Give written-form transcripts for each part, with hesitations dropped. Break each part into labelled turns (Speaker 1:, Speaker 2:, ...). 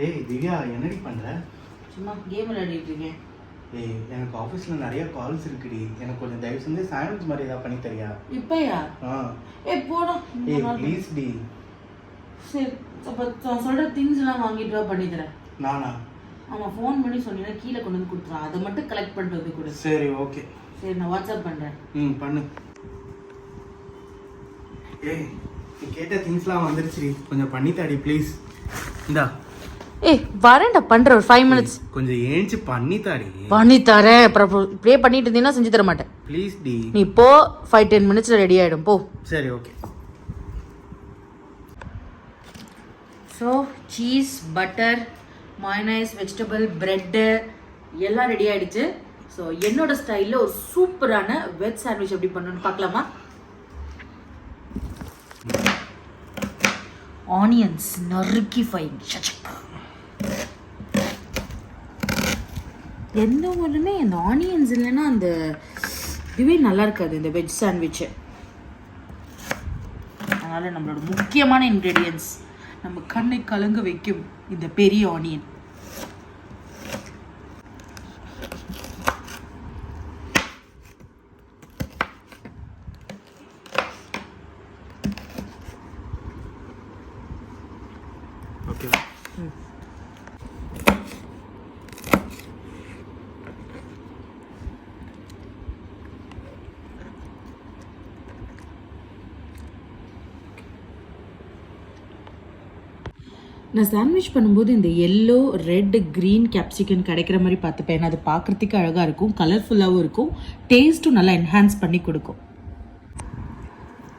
Speaker 1: ஏய் திவ்யா, என்னடி பண்ற?
Speaker 2: சும்மா கேம் விளையாடிட்டு இருக்கேன்.
Speaker 1: ஏய், எனக்கு ஆஃபீஸ்ல நிறைய கால்ஸ் இருக்குடி. எனக்கு கொஞ்சம் தயவு செஞ்சு சாண்ட்விச் மாதிரி ஏதாவது பண்ணி தரியா?
Speaker 2: இப்பயா? போடா.
Speaker 1: ஏய் ப்ளீஸ் டி.
Speaker 2: சரி, அப்போ சொல்கிற திங்ஸ் எல்லாம் வாங்கிட்டு வா, பண்ணி தரேன்.
Speaker 1: நானா?
Speaker 2: ஆமாம், ஃபோன் பண்ணி சொன்னீங்கன்னா கீழே கொண்டு வந்து கொடுத்துருவான். அதை மட்டும் கலெக்ட் பண்ணிட்டு வந்து கொடு.
Speaker 1: சரி ஓகே.
Speaker 2: சரி, நான் வாட்ஸ்அப் பண்ணுறேன்.
Speaker 1: பண்ணு. ஏய், நீ கேட்ட திங்ஸ்லாம் வந்துருச்சுடி, கொஞ்சம் பண்ணி தாடி ப்ளீஸ். இந்தா.
Speaker 2: ஏய் வரேன்டா, பண்ணுற ஒரு 5 minutes.
Speaker 1: கொஞ்சம் ஏஞ்சி பண்ணி தாடி.
Speaker 2: பண்ணி தரேன். அப்புறம் ப்ளே பண்ணிட்டு இருந்தீங்கன்னா செஞ்சு தர மாட்டேன்.
Speaker 1: ப்ளீஸ் டி.
Speaker 2: நீ போ, 5-10 minutes ரெடி ஆகிடும், போ.
Speaker 1: சரி okay.
Speaker 2: So cheese, butter, mayonnaise, vegetable, bread எல்லாம் ரெடி ஆகிடுச்சு. ஸோ என்னோட ஸ்டைலில் ஒரு சூப்பரான வெஜ் சாண்ட்விச் எப்படி பண்ணணும்னு பார்க்கலாமா? ஆனியன்ஸ் நறுக்கி ஃபைன். எந்த ஒன்றுமே அந்த ஆனியன்ஸ் இல்லைன்னா அந்த இதுவே நல்லா இருக்காது இந்த வெஜ் சாண்ட்விட்சு. அதனால் நம்மளோட முக்கியமான இன்க்ரீடியன்ஸ், நம்ம கண்ணை கலங்க வைக்கும் இந்த பெரிய ஆனியன்.
Speaker 1: ஓகே.
Speaker 2: நான் சாண்ட்விச் பண்ணும்போது இந்த எல்லோ, ரெட், க்ரீன் கேப்சிகன் கிடைக்கிற மாதிரி பார்த்துப்பேன். ஏன்னா அது பார்க்குறதுக்கு அழகாக இருக்கும், கலர்ஃபுல்லாகவும் இருக்கும், டேஸ்ட்டும் நல்லா என்ஹான்ஸ் பண்ணி கொடுக்கும்.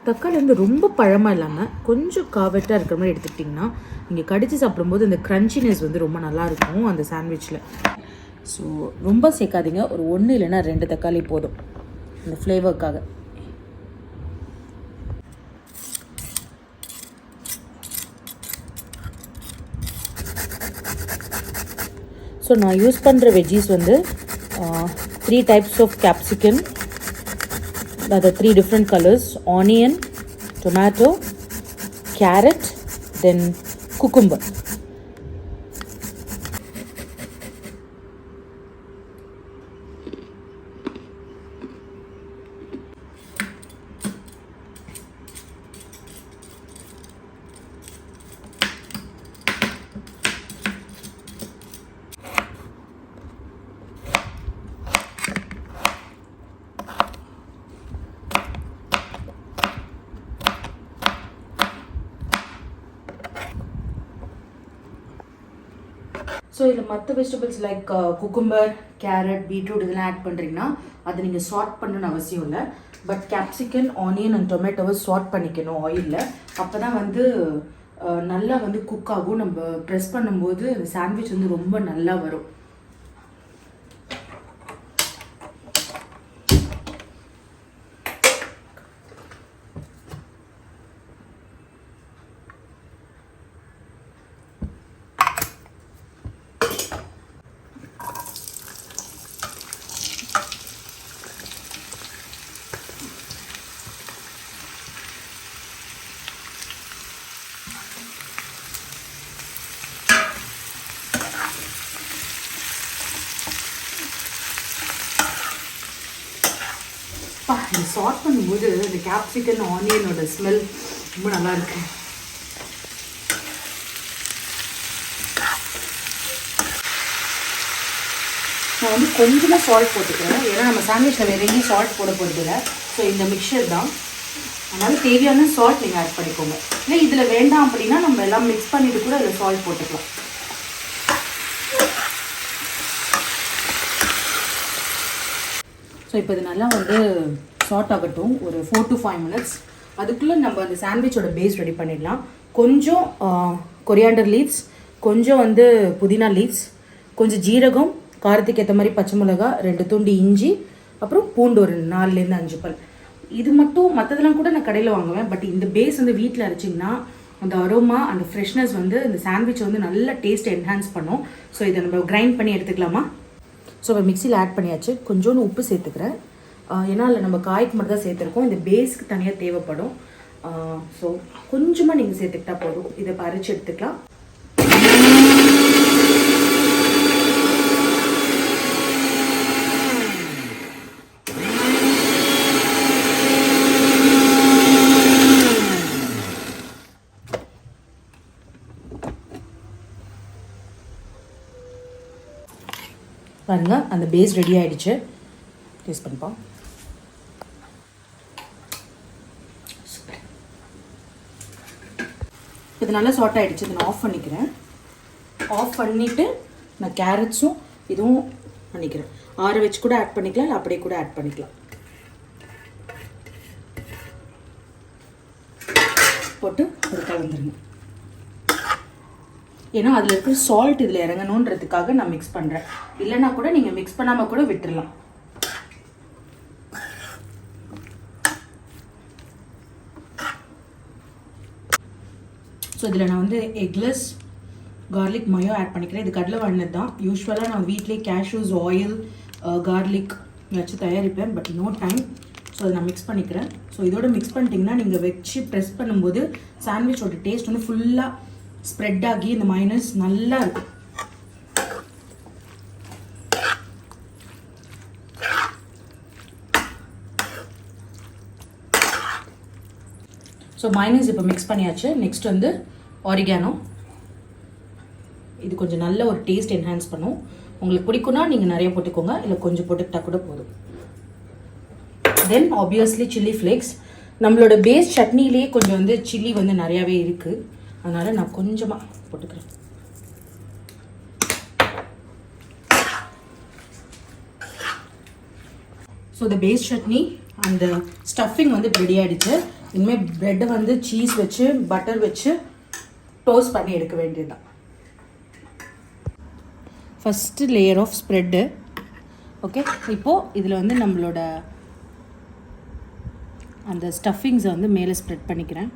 Speaker 2: தக்காளி வந்து ரொம்ப பழமாக இல்லாமல் கொஞ்சம் காவெட்டாக இருக்கிற மாதிரி எடுத்துக்கிட்டிங்கன்னா நீங்கள் கடிச்சு சாப்பிடும்போது அந்த க்ரன்ச்சினஸ் வந்து ரொம்ப நல்லாயிருக்கும் அந்த சாண்ட்விச்சில். ஸோ ரொம்ப சேர்க்காதீங்க, ஒரு 1 இல்லைன்னா 2 தக்காளி போதும் அந்த ஃப்ளேவருக்காக. ஸோ நான் யூஸ் பண்ணுற வெஜ்ஜீஸ் வந்து 3 types ஆஃப் கேப்சிகன், அது 3 different colors, onion, tomato, carrot, then cucumber. So இதில் மற்ற vegetables like cucumber, carrot, beetroot இதெல்லாம் ஆட் பண்ணுறீங்கன்னா அதை நீங்கள் சாட் பண்ணணும்னு அவசியம் இல்லை. பட் கேப்சிகன், ஆனியன் அண்ட் டொமேட்டோவை சாட் பண்ணிக்கணும் ஆயிலில். அப்போ தான் வந்து நல்லா வந்து குக் ஆகும். நம்ம ப்ரெஸ் பண்ணும்போது அந்த சாண்ட்விச் வந்து ரொம்ப நல்லா வரும். இந்த சாட் பண்ணும்போது இந்த கேப்சிகன், ஆனியனோட ஸ்மெல் ரொம்ப நல்லா இருக்கு. நான் வந்து கொஞ்சமாக சால்ட் போட்டுக்கிறேன், ஏன்னா நம்ம சாண்ட்விச்சில் வேறு எங்கேயும் சால்ட் போட போகிறது இல்லை. ஸோ இந்த மிக்சர் தான், அதனால் தேவையான சால்ட் நீங்கள் ஆட் பண்ணிக்கோங்க. இல்லை இதில் வேண்டாம் அப்படின்னா நம்ம எல்லாம் மிக்ஸ் பண்ணிவிட்டு கூட அதில் சால்ட் போட்டுக்கலாம். ஸோ இப்போ இது நல்லா வந்து சாட் ஆகட்டும் ஒரு 4 to 5 minutes. அதுக்குள்ளே நம்ம அந்த சாண்ட்விச்சோட பேஸ் ரெடி பண்ணிடலாம். கொஞ்சம் கொரியாண்டர் லீவ்ஸ், கொஞ்சம் வந்து புதினா லீவ்ஸ், கொஞ்சம் ஜீரகம், காரத்துக்கு ஏற்ற மாதிரி பச்சை மிளகா, 2 துண்டு இஞ்சி, அப்புறம் பூண்டு ஒரு 4லேருந்து 5 பல். இது மட்டும், மற்றதெல்லாம் கூட நான் கடையில் வாங்குவேன். பட் இந்த பேஸ் வந்து வீட்டில் அரைச்சிங்கன்னா அந்த அரோமா, அந்த ஃப்ரெஷ்னஸ் வந்து இந்த சாண்ட்விச் வந்து நல்ல டேஸ்ட்டை என்ஹான்ஸ் பண்ணும். ஸோ இதை நம்ம கிரைண்ட் பண்ணி எடுத்துக்கலாமா? ஸோ இப்போ மிக்சியில் ஆட் பண்ணியாச்சு. கொஞ்சோண்டு உப்பு சேர்த்துக்கிறேன், ஏன்னா அதில் நம்ம காய்க்கு மட்டும் தான் சேர்த்துருக்கோம், இந்த பேஸ்க்கு தனியாக தேவைப்படும். ஸோ கொஞ்சமாக நீங்கள் சேர்த்துக்கிட்டா போதும். இதை அரைச்சி எடுத்துக்கலாம். பாருங்க அந்த பேஸ் ரெடி ஆயிடுச்சு. டேஸ்ட் பண்ணிப்போம். சூப்பர். இது நல்லா சாட் ஆயிடுச்சு. இதை நான் ஆஃப் பண்ணிக்கிறேன். ஆஃப் பண்ணிவிட்டு நான் கேரட்ஸும் இதுவும் பண்ணிக்கிறேன். ஆற வச்சு கூட ஆட் பண்ணிக்கலாம், இல்லை அப்படியே கூட ஆட் பண்ணிக்கலாம். போட்டு அது கலந்துருங்க. ஏன்னா அதில் இருக்கிற சால்ட் இதில் இறங்கணுன்றதுக்காக நான் மிக்ஸ் பண்ணுறேன். இல்லைன்னா கூட நீங்கள் மிக்ஸ் பண்ணாமல் கூட விட்டுடலாம். ஸோ இதில் நான் வந்து எக்லெஸ் கார்லிக் மயோ ஆட் பண்ணிக்கிறேன். இது கடலை வாங்கினது தான். யூஸ்வலாக நான் வீட்லேயே கேஷ்யூஸ் ஆயில் கார்லிக் வச்சு தயாரிப்பேன். But no time. ஸோ அதை நான் மிக்ஸ் பண்ணிக்கிறேன். ஸோ இதோட மிக்ஸ் பண்ணிட்டீங்கன்னா நீங்கள் வச்சு ப்ரெஸ் பண்ணும்போது சாண்ட்விச்சோட டேஸ்ட் வந்து ஃபுல்லாக ஸ்ப்ரெட் ஆகி இந்த மைனஸ் நல்லா இருக்கும். ஸோ மைனஸ் இப்போ மிக்ஸ் பண்ணியாச்சு. நெக்ஸ்ட் வந்து ஆரிகானோ. இது கொஞ்சம் நல்ல ஒரு டேஸ்ட் என்ஹான்ஸ் பண்ணும். உங்களுக்கு பிடிக்கும்னா நீங்கள் நிறைய போட்டுக்கோங்க, இல்லை கொஞ்சம் போட்டுக்கிட்டா கூட போதும். தென் ஆப்வியஸ்லி சில்லி ஃப்ளேக்ஸ். நம்மளோட பேஸ் சட்னிலேயே கொஞ்சம் வந்து சில்லி வந்து நிறையாவே இருக்குது. அதனால் நான் கொஞ்சமாக போட்டுக்கிறேன். ஸோ இந்த பேஸ் சட்னி அந்த ஸ்டஃபிங் வந்து ரெடி ஆகிடுச்சு. இனிமேல் ப்ரெட்டை வந்து சீஸ் வச்சு பட்டர் வச்சு டோஸ்ட் பண்ணி எடுக்க வேண்டியதுதான். First layer of spread. Okay, இப்போது இதில் வந்து நம்மளோட அந்த ஸ்டஃபிங்ஸை வந்து மேலே ஸ்ப்ரெட் பண்ணிக்கிறேன்.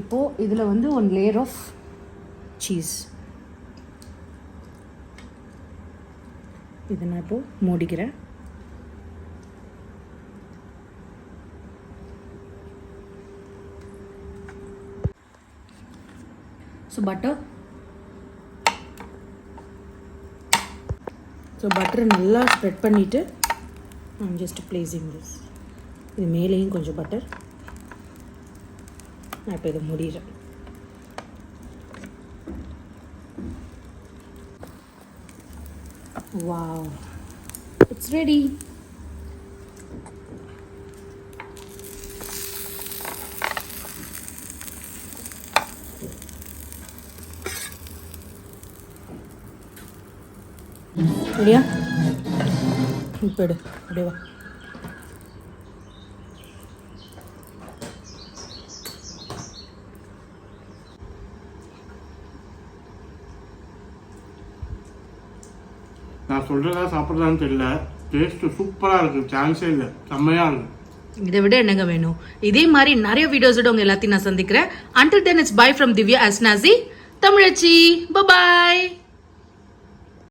Speaker 2: இப்போது இதில் வந்து ஒன் லேயர் ஆஃப் சீஸ். இதை நான் இப்போது மூடிக்கிறேன். So butter. ஸோ பட்டரை நல்லா ஸ்ப்ரெட் பண்ணிவிட்டு ஐம் ஜஸ்ட் பிளேசிங் திஸ். இது மேலேயும் கொஞ்சம் பட்டர். நான் இப்போ இதை முடிகிறேன். Wow, it's ready. சரியா? இப்போ எடு, அப்படியே வா.
Speaker 1: நான் சொல்கிறதா சாப்பிட்றதான்னு தெரியல. டேஸ்ட்டு சூப்பராக இருக்குது. சான்ஸே இல்லை. செம்மையாக இருக்குது.
Speaker 2: இதை விட என்னங்க வேணும்? இதே மாதிரி நிறைய வீடியோஸோட உங்க எல்லாத்தையும் நான் சந்திக்கிறேன். Until then, it's bye from Divya as Nazi. Thamizhachi. Bye bye.